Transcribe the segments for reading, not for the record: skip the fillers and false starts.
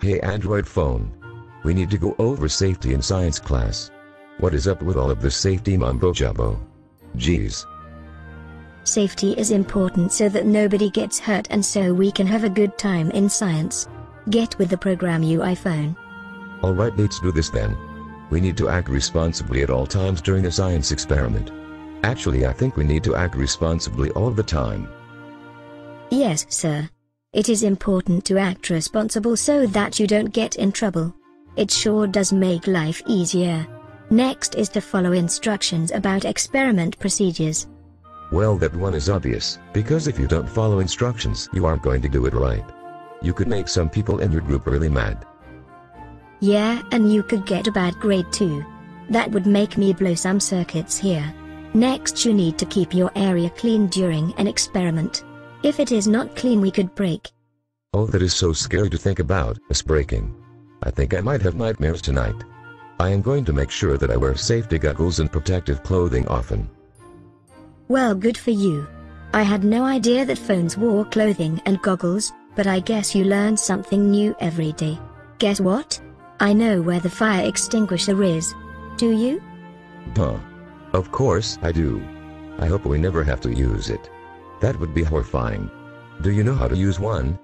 Hey Android phone. We need to go over safety in science class. What is up with all of this safety mumbo jumbo? Geez. Safety is important so that nobody gets hurt and so we can have a good time in science. Get with the program, you iPhone. Alright, let's do this then. We need to act responsibly at all times during a science experiment. Actually, I think we need to act responsibly all the time. Yes, sir. It is important to act responsible so that you don't get in trouble. It sure does make life easier. Next is to follow instructions about experiment procedures. Well, that one is obvious, because if you don't follow instructions, you aren't going to do it right. You could make some people in your group really mad. Yeah, and you could get a bad grade too. That would make me blow some circuits here. Next, you need to keep your area clean during an experiment. If it is not clean, we could break. Oh, that is so scary to think about, us breaking. I think I might have nightmares tonight. I am going to make sure that I wear safety goggles and protective clothing often. Well, good for you. I had no idea that phones wore clothing and goggles, but I guess you learn something new every day. Guess what? I know where the fire extinguisher is. Do you? Huh. Of course I do. I hope we never have to use it. That would be horrifying. Do you know how to use one?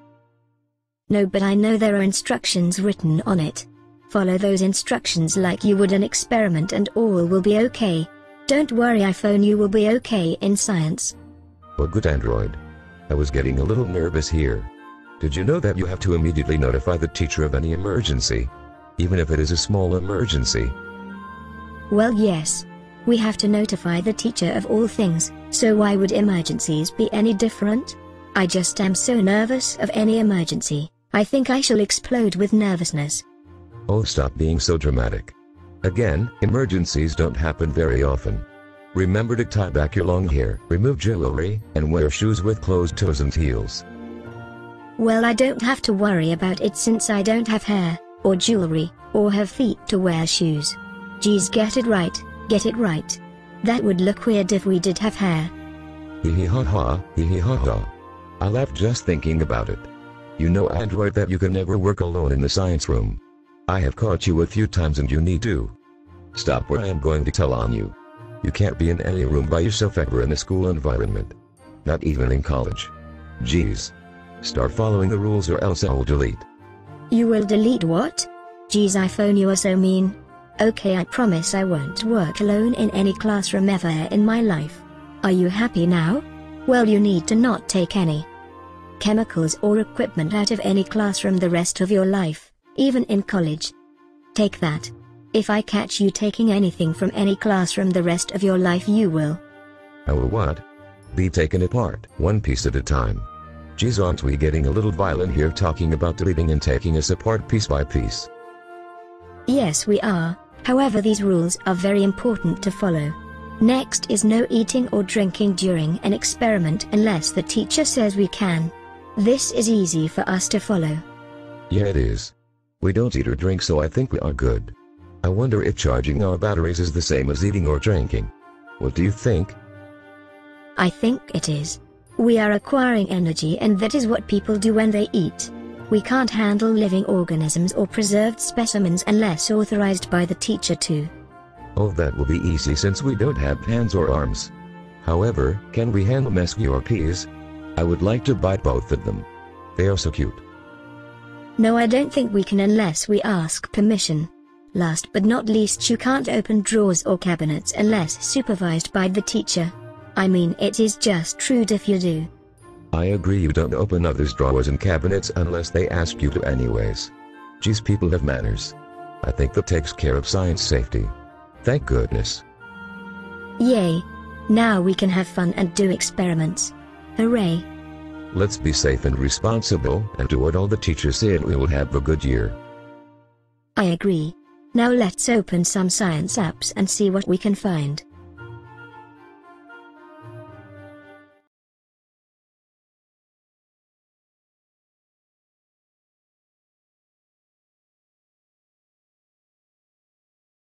No, but I know there are instructions written on it. Follow those instructions like you would an experiment and all will be okay. Don't worry iPhone, you will be okay in science. Well, good Android. I was getting a little nervous here. Did you know that you have to immediately notify the teacher of any emergency? Even if it is a small emergency? Well, yes. We have to notify the teacher of all things, so why would emergencies be any different? I just am so nervous of any emergency. I think I shall explode with nervousness. Oh, stop being so dramatic. Again, emergencies don't happen very often. Remember to tie back your long hair, remove jewelry, and wear shoes with closed toes and heels. Well, I don't have to worry about it since I don't have hair, or jewelry, or have feet to wear shoes. Geez, get it right, get it right. That would look weird if we did have hair. Hee hee ha ha, hee hee ha ha. I laughed just thinking about it. You know, Android, that you can never work alone in the science room. I have caught you a few times and you need to stop, or I am going to tell on you. You can't be in any room by yourself ever in a school environment. Not even in college. Geez. Start following the rules or else I'll delete. You will delete what? Geez iPhone, you are so mean. Okay, I promise I won't work alone in any classroom ever in my life. Are you happy now? Well, you need to not take any chemicals or equipment out of any classroom the rest of your life, even in college. Take that. If I catch you taking anything from any classroom the rest of your life, you will. I will what? Be taken apart, one piece at a time. Geez, aren't we getting a little violent here, talking about deleting and taking us apart piece by piece? Yes, we are. However, these rules are very important to follow. Next is no eating or drinking during an experiment unless the teacher says we can. This is easy for us to follow. Yeah, it is. We don't eat or drink, so I think we are good. I wonder if charging our batteries is the same as eating or drinking. What do you think? I think it is. We are acquiring energy, and that is what people do when they eat. We can't handle living organisms or preserved specimens unless authorized by the teacher too. Oh, that will be easy since we don't have hands or arms. However, can we handle mesquite or peas? I would like to bite both of them. They are so cute. No, I don't think we can unless we ask permission. Last but not least, you can't open drawers or cabinets unless supervised by the teacher. I mean, it is just rude if you do. I agree, you don't open others' drawers and cabinets unless they ask you to anyways. Geez, people have manners. I think that takes care of science safety. Thank goodness. Yay! Now we can have fun and do experiments. Hooray! Let's be safe and responsible and do what all the teachers say, and we will have a good year. I agree. Now let's open some science apps and see what we can find.